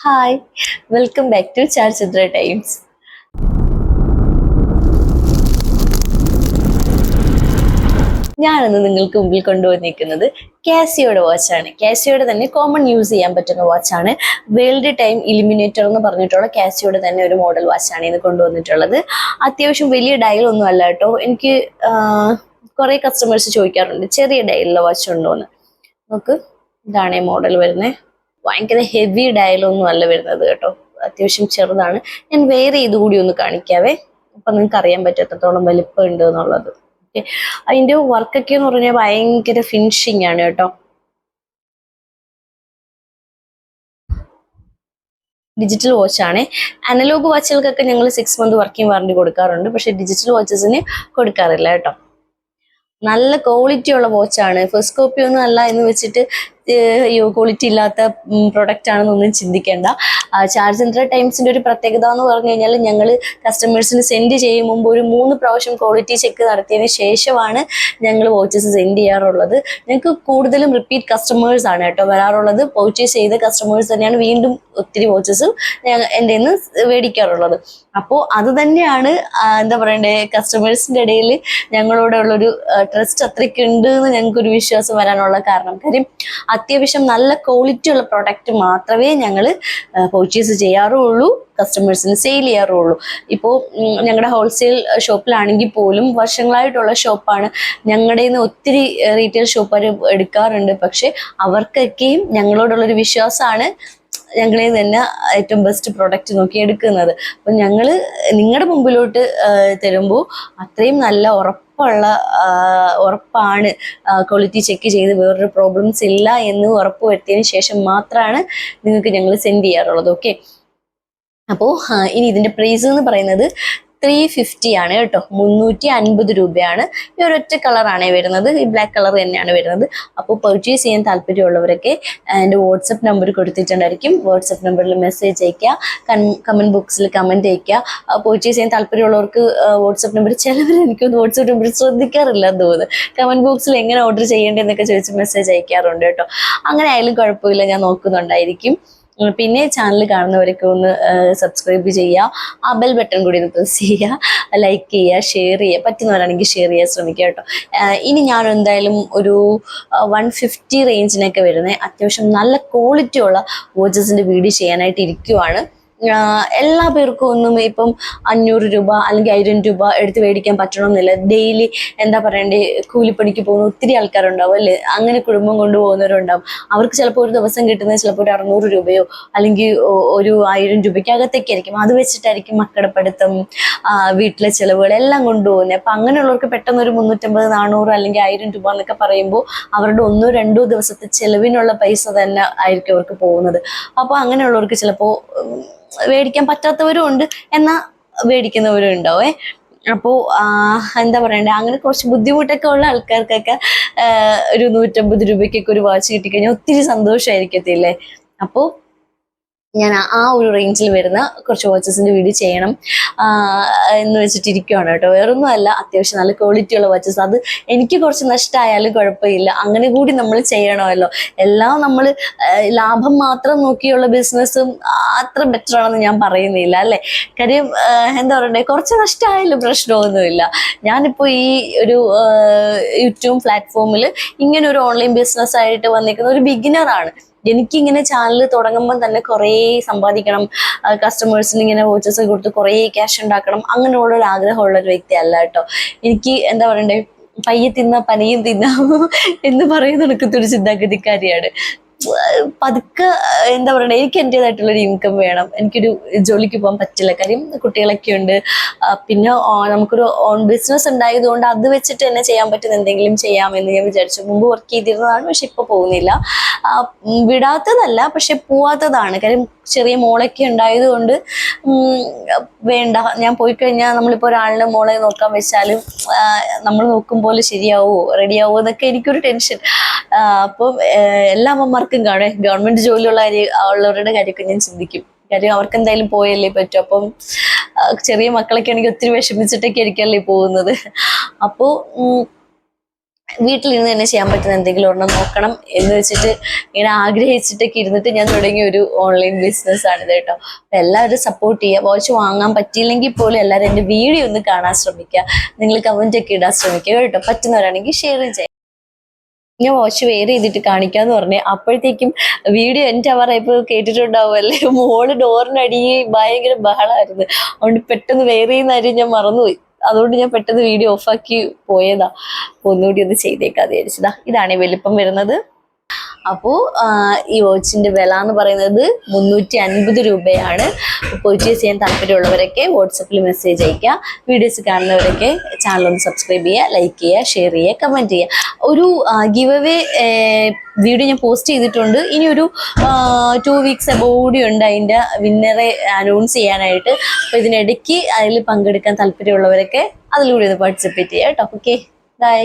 Hi, welcome back to Charchitra Times. ഞാനിന്ന് നിങ്ങൾക്ക് മുമ്പിൽ കൊണ്ടുവന്നിരിക്കുന്നത് കാസിയോയുടെ വാച്ചാണ്. കാസിയോയുടെ തന്നെ കോമൺ യൂസ് ചെയ്യാൻ പറ്റുന്ന വാച്ചാണ്. വേൾഡ് ടൈം ഇലിമിനേറ്റർ എന്ന് പറഞ്ഞിട്ടുള്ള കാസിയോയുടെ തന്നെ ഒരു മോഡൽ വാച്ചാണ് ഇത് കൊണ്ടുവന്നിട്ടുള്ളത്. അത്യാവശ്യം വലിയ ഡയലൊന്നും അല്ല കേട്ടോ. എനിക്ക് കുറെ കസ്റ്റമേഴ്സ് ചോദിക്കാറുണ്ട് ചെറിയ ഡയലുള്ള വാച്ച് ഉണ്ടോ എന്ന്. നമുക്ക് ഇതാണ് മോഡൽ വരുന്നത്. ഭയങ്കര ഹെവി ഡയലൊന്നും അല്ല വരുന്നത് കേട്ടോ, അത്യാവശ്യം ചെറുതാണ്. ഞാൻ വേറെ ഇതുകൂടി ഒന്ന് കാണിക്കാവേ, അപ്പൊ നിങ്ങൾക്ക് അറിയാൻ പറ്റത്തോളം വലിപ്പം ഉണ്ട് എന്നുള്ളത്. ഓക്കെ, അതിന്റെ വർക്കൊക്കെ എന്ന് പറഞ്ഞാൽ ഭയങ്കര ഫിനിഷിങ് ആണ് കേട്ടോ. ഡിജിറ്റൽ വാച്ചാണ്. അനലോഗ് വാച്ചുകൾക്കൊക്കെ ഞങ്ങൾ 6 മന്ത് വർക്കിംഗ് വാറണ്ടി കൊടുക്കാറുണ്ട്, പക്ഷെ ഡിജിറ്റൽ വാച്ചസിന് കൊടുക്കാറില്ല കേട്ടോ. നല്ല ക്വാളിറ്റി ഉള്ള വാച്ചാണ്. ഫസ്റ്റ് കോപ്പി ഒന്നും അല്ല എന്ന് വെച്ചിട്ട് ക്വാളിറ്റി ഇല്ലാത്ത പ്രൊഡക്റ്റ് ആണെന്നൊന്നും ചിന്തിക്കേണ്ട. ചാർജ് ടൈംസിന്റെ ഒരു പ്രത്യേകത എന്ന് പറഞ്ഞു കഴിഞ്ഞാൽ ഞങ്ങൾ കസ്റ്റമേഴ്സിന് സെൻഡ് ചെയ്യും മുമ്പ് ഒരു 3 പ്രാവശ്യം ക്വാളിറ്റി ചെക്ക് നടത്തിയതിന് ശേഷമാണ് ഞങ്ങൾ വാച്ചസ് സെൻഡ് ചെയ്യാറുള്ളത്. ഞങ്ങൾക്ക് കൂടുതലും റിപ്പീറ്റ് കസ്റ്റമേഴ്സ് ആണ് കേട്ടോ വരാറുള്ളത്. പർച്ചേസ് ചെയ്ത കസ്റ്റമേഴ്സ് തന്നെയാണ് വീണ്ടും ഒത്തിരി വാച്ചസ് എൻ്റെ നിന്ന് മേടിക്കാറുള്ളത്. അപ്പോൾ അത് തന്നെയാണ് എന്താ പറയണ്ടേ, കസ്റ്റമേഴ്സിന്റെ ഇടയിൽ ഞങ്ങളോടുള്ളൊരു ട്രസ്റ്റ് അത്രയ്ക്ക് ഉണ്ട് എന്ന് ഞങ്ങൾക്കൊരു വിശ്വാസം വരാനുള്ള കാരണം. കാര്യം അത്യാവശ്യം നല്ല ക്വാളിറ്റി ഉള്ള പ്രൊഡക്റ്റ് മാത്രമേ ഞങ്ങൾ പർച്ചേസ് ചെയ്യാറുള്ളൂ, കസ്റ്റമേഴ്സിന് സെയിൽ ചെയ്യാറുള്ളൂ. ഇപ്പോൾ ഞങ്ങളുടെ ഹോൾസെയിൽ ഷോപ്പിലാണെങ്കിൽ പോലും വർഷങ്ങളായിട്ടുള്ള ഷോപ്പാണ്. ഞങ്ങളുടെ നിന്ന് ഒത്തിരി റീറ്റെയിൽ ഷോപ്പുകാർ എടുക്കാറുണ്ട്. പക്ഷെ അവർക്കൊക്കെയും ഞങ്ങളോടുള്ളൊരു വിശ്വാസമാണ് ഞങ്ങളിൽ തന്നെ ഏറ്റവും ബെസ്റ്റ് പ്രൊഡക്റ്റ് നോക്കി എടുക്കുന്നത്. അപ്പം ഞങ്ങൾ നിങ്ങളുടെ മുമ്പിലോട്ട് തരുമ്പോൾ അത്രയും നല്ല ഉറപ്പാണ്, ക്വാളിറ്റി ചെക്ക് ചെയ്ത് വേറൊരു പ്രോബ്ലംസ് ഇല്ല എന്ന് ഉറപ്പ് വരുത്തിയതിന് ശേഷം മാത്രമാണ് നിങ്ങൾക്ക് ഞങ്ങൾ സെൻഡ് ചെയ്യാറുള്ളത്. ഓക്കെ, അപ്പോൾ ഇനി ഇതിന്റെ പ്രൈസ് എന്ന് പറയുന്നത് 350 ആണ് കേട്ടോ. 350 രൂപയാണ്. ഈ ഒരൊറ്റ കളറാണ് വരുന്നത്, ഈ ബ്ലാക്ക് കളർ തന്നെയാണ് വരുന്നത്. അപ്പോൾ പർച്ചേസ് ചെയ്യാൻ താല്പര്യമുള്ളവരൊക്കെ എൻ്റെ വാട്സപ്പ് നമ്പർ കൊടുത്തിട്ടുണ്ടായിരിക്കും. വാട്സപ്പ് നമ്പറിൽ മെസ്സേജ് അയക്കുക, കമന്റ് ബോക്സിൽ കമന്റ് അയക്കുക. പർച്ചേസ് ചെയ്യാൻ താല്പര്യമുള്ളവർക്ക് വാട്സപ്പ് നമ്പർ, ചിലവർ എനിക്കൊന്ന് വാട്സപ്പ് നമ്പർ ശ്രദ്ധിക്കാറില്ല എന്ന് തോന്നുന്നു. കമന്റ് ബോക്സിൽ എങ്ങനെ ഓർഡർ ചെയ്യേണ്ടതെന്നൊക്കെ ചോദിച്ച് മെസ്സേജ് അയക്കാറുണ്ട് കേട്ടോ. അങ്ങനെ ആയാലും കുഴപ്പമില്ല, ഞാൻ നോക്കുന്നുണ്ടായിരിക്കും. പിന്നെ ചാനൽ കാണുന്നവരൊക്കെ ഒന്ന് സബ്സ്ക്രൈബ് ചെയ്യുക, ആ ബെൽ ബട്ടൺ കൂടി ഒന്ന് പ്രസ് ചെയ്യുക, ലൈക്ക് ചെയ്യുക, ഷെയർ ചെയ്യുക, പറ്റുന്നവരാണെങ്കിൽ ഷെയർ ചെയ്യാൻ ശ്രമിക്കുക കേട്ടോ. ഇനി ഞാൻ എന്തായാലും ഒരു 150 റേഞ്ചിനൊക്കെ വരുന്നത് അത്യാവശ്യം നല്ല ക്വാളിറ്റി ഉള്ള വാച്ചസിന്റെ വീഡിയോ ചെയ്യാനായിട്ട് ഇരിക്കുവാണ്. എല്ലാ പേർക്കും ഒന്നും ഇപ്പം 500 രൂപ അല്ലെങ്കിൽ 1000 രൂപ എടുത്ത് മേടിക്കാൻ പറ്റണമെന്നില്ല. ഡെയിലി എന്താ പറയണ്ടേ, കൂലിപ്പണിക്ക് പോകുന്ന ഒത്തിരി ആൾക്കാരുണ്ടാവും അല്ലേ, അങ്ങനെ കുടുംബം കൊണ്ടുപോകുന്നവരുണ്ടാവും. അവർക്ക് ചിലപ്പോൾ ഒരു ദിവസം കിട്ടുന്നത് ചിലപ്പോൾ ഒരു 600 രൂപയോ അല്ലെങ്കിൽ ഒരു 1000 രൂപയ്ക്ക് അകത്തേക്ക് ആയിരിക്കും. അത് വെച്ചിട്ടായിരിക്കും മക്കളുടെ പഠിത്തം, വീട്ടിലെ ചിലവുകൾ എല്ലാം കൊണ്ടുപോകുന്നത്. അപ്പം അങ്ങനെയുള്ളവർക്ക് പെട്ടെന്ന് ഒരു 350, 400 അല്ലെങ്കിൽ 1000 രൂപ എന്നൊക്കെ പറയുമ്പോൾ അവരുടെ 1-2 ദിവസത്തെ ചിലവിനുള്ള പൈസ തന്നെ ആയിരിക്കും അവർക്ക് പോകുന്നത്. അപ്പോൾ അങ്ങനെയുള്ളവർക്ക് ചിലപ്പോൾ മേടിക്കാൻ പറ്റാത്തവരും ഉണ്ട്, എന്നാൽ മേടിക്കുന്നവരും ഉണ്ടാവേ. അപ്പോൾ എന്താ പറയണ്ടേ, അങ്ങനെ കുറച്ച് ബുദ്ധിമുട്ടൊക്കെ ഉള്ള ആൾക്കാർക്കൊക്കെ ഒരു 150 രൂപയ്ക്കൊക്കെ ഒരു വാച്ച് കിട്ടിക്കഴിഞ്ഞാൽ ഒത്തിരി സന്തോഷമായിരിക്കത്തില്ലേ. അപ്പോൾ ഞാൻ ആ ഒരു റേഞ്ചിൽ വരുന്ന കുറച്ച് വാച്ചസിന്റെ വീഡിയോ ചെയ്യണം എന്ന് വെച്ചിട്ടിരിക്കുകയാണ് കേട്ടോ. വേറൊന്നും അല്ല, അത്യാവശ്യം നല്ല ക്വാളിറ്റി ഉള്ള വാച്ചസ്. അത് എനിക്ക് കുറച്ച് നഷ്ടമായാലും കുഴപ്പമില്ല, അങ്ങനെ കൂടി നമ്മൾ ചെയ്യണമല്ലോ. എല്ലാം നമ്മൾ ലാഭം മാത്രം നോക്കിയുള്ള ബിസിനസ്സും അത്ര ബെറ്റർ ആണെന്ന് ഞാൻ പറയുന്നില്ല അല്ലേ. കാര്യം എന്താ പറയണ്ടേ, കുറച്ച് നഷ്ടമായാലും പ്രശ്നമൊന്നുമില്ല. ഞാനിപ്പോൾ ഈ ഒരു യൂട്യൂബ് പ്ലാറ്റ്ഫോമിൽ ഇങ്ങനെ ഒരു ഓൺലൈൻ ബിസിനസ് ആയിട്ട് വന്നിരിക്കുന്ന ഒരു ബിഗിനറാണ്. എനിക്കിങ്ങനെ ചാനൽ തുടങ്ങുമ്പോൾ തന്നെ കുറേ സമ്പാദിക്കണം, കസ്റ്റമേഴ്സിന് ഇങ്ങനെ വാച്ചസ് കൊടുത്ത് കുറേ ക്യാഷ് ഉണ്ടാക്കണം, അങ്ങനെയുള്ള ഒരു ആഗ്രഹമുള്ള ഒരു വ്യക്തിയല്ല കേട്ടോ. എനിക്ക് എന്താ പറയണ്ടേ, പയ്യെ തിന്ന പനയും തിന്നാം എന്ന് പറയുന്ന എടുക്കത്തൊരു ചിന്താഗതിക്കാരിയാണ്. പതുക്കെ എന്താ പറയണ്ടേ, എനിക്ക് എൻ്റെതായിട്ടുള്ളൊരു ഇൻകം വേണം, എനിക്കൊരു ജോലിക്ക് പോകാൻ പറ്റില്ല. കാര്യം കുട്ടികളൊക്കെ ഉണ്ട്. പിന്നെ നമുക്കൊരു ഓൺ ബിസിനസ് ഉണ്ടായതുകൊണ്ട് അത് വെച്ചിട്ട് തന്നെ ചെയ്യാൻ പറ്റുന്ന എന്തെങ്കിലും ചെയ്യാമെന്ന് ഞാൻ വിചാരിച്ചു. മുമ്പ് വർക്ക് ചെയ്തിരുന്നതാണ്, പക്ഷെ ഇപ്പൊ പോകുന്നില്ല. വിടാത്തതല്ല, പക്ഷെ പോവാത്തതാണ്. കാര്യം ചെറിയ മോളൊക്കെ ഉണ്ടായതുകൊണ്ട് വേണ്ട, ഞാൻ പോയി കഴിഞ്ഞാൽ നമ്മളിപ്പോൾ ഒരാളിനെ മോളെ നോക്കാൻ വെച്ചാലും നമ്മൾ നോക്കും പോലെ ശരിയാവോ റെഡിയാവോ എന്നൊക്കെ എനിക്കൊരു ടെൻഷൻ. അപ്പം എല്ലാ അമ്മമാർക്കും കാണേ ഗവൺമെന്റ് ജോലിയുള്ള ഉള്ളവരുടെ കാര്യമൊക്കെ ഞാൻ ചിന്തിക്കും. കാര്യം അവർക്ക് എന്തായാലും പോയല്ലേ പറ്റും. അപ്പം ചെറിയ മക്കളൊക്കെ ആണെങ്കിൽ ഒത്തിരി വിഷമിച്ചിട്ടൊക്കെ ആയിരിക്കല്ലേ പോകുന്നത്. അപ്പോൾ വീട്ടിലിരുന്ന് തന്നെ ചെയ്യാൻ പറ്റുന്ന എന്തെങ്കിലും ഒരെണ്ണം നോക്കണം എന്ന് വെച്ചിട്ട് ഇങ്ങനെ ആഗ്രഹിച്ചിട്ടൊക്കെ ഇരുന്നിട്ട് ഞാൻ തുടങ്ങിയ ഒരു ഓൺലൈൻ ബിസിനസ് ആണിത് കേട്ടോ. അപ്പൊ എല്ലാവരും സപ്പോർട്ട് ചെയ്യുക. വാച്ച് വാങ്ങാൻ പറ്റിയില്ലെങ്കിൽ പോലും എല്ലാവരും എൻ്റെ വീഡിയോ ഒന്ന് കാണാൻ ശ്രമിക്കുക. നിങ്ങൾ കമന്റ് ഒക്കെ ഇടാൻ ശ്രമിക്കുക കേട്ടോ. പറ്റുന്നവരാണെങ്കിൽ ഷെയർ ചെയ്യാം. ഞാൻ വാച്ച് വെയർ ചെയ്തിട്ട് കാണിക്കാന്ന് പറഞ്ഞേ, അപ്പോഴത്തേക്കും വീഡിയോ എൻ്റെ അവറായപ്പോ കേട്ടിട്ടുണ്ടാവുമല്ലേ, മോള് ഡോറിനടി ഭയങ്കര ബഹളമായിരുന്നു. അതുകൊണ്ട് പെട്ടെന്ന് വെയർ ചെയ്യുന്ന കാര്യം ഞാൻ മറന്നുപോയി. അതുകൊണ്ട് ഞാൻ പെട്ടെന്ന് വീഡിയോ ഓഫാക്കി പോയതാ. ഒന്നുകൂടി ഒന്ന് ചെയ്തേക്കാതെ വിചാരിച്ചതാ. ഇതാണ് വലിപ്പം വരുന്നത്. അപ്പോൾ ഈ വാച്ചിന്റെ വില എന്ന് പറയുന്നത് 350 രൂപയാണ്. പർച്ചേസ് ചെയ്യാൻ താല്പര്യമുള്ളവരൊക്കെ വാട്സപ്പിൽ മെസ്സേജ് അയക്കുക. വീഡിയോസ് കാണുന്നവരൊക്കെ ചാനൽ ഒന്ന് സബ്സ്ക്രൈബ് ചെയ്യുക, ലൈക്ക് ചെയ്യുക, ഷെയർ ചെയ്യുക, കമന്റ് ചെയ്യുക. ഒരു ഗിവ് അവേ വീഡിയോ ഞാൻ പോസ്റ്റ് ചെയ്തിട്ടുണ്ട്. ഇനി ഒരു 2 വീക്സ് കൂടി ഉണ്ട് അതിൻ്റെ വിന്നറെ അനൗൺസ് ചെയ്യാനായിട്ട്. അപ്പോൾ ഇതിനിടയ്ക്ക് അതിൽ പങ്കെടുക്കാൻ താല്പര്യമുള്ളവരൊക്കെ അതിലൂടെ ഒന്ന് പാർട്ടിസിപ്പേറ്റ് ചെയ്യുക കേട്ടോ. Okay, by.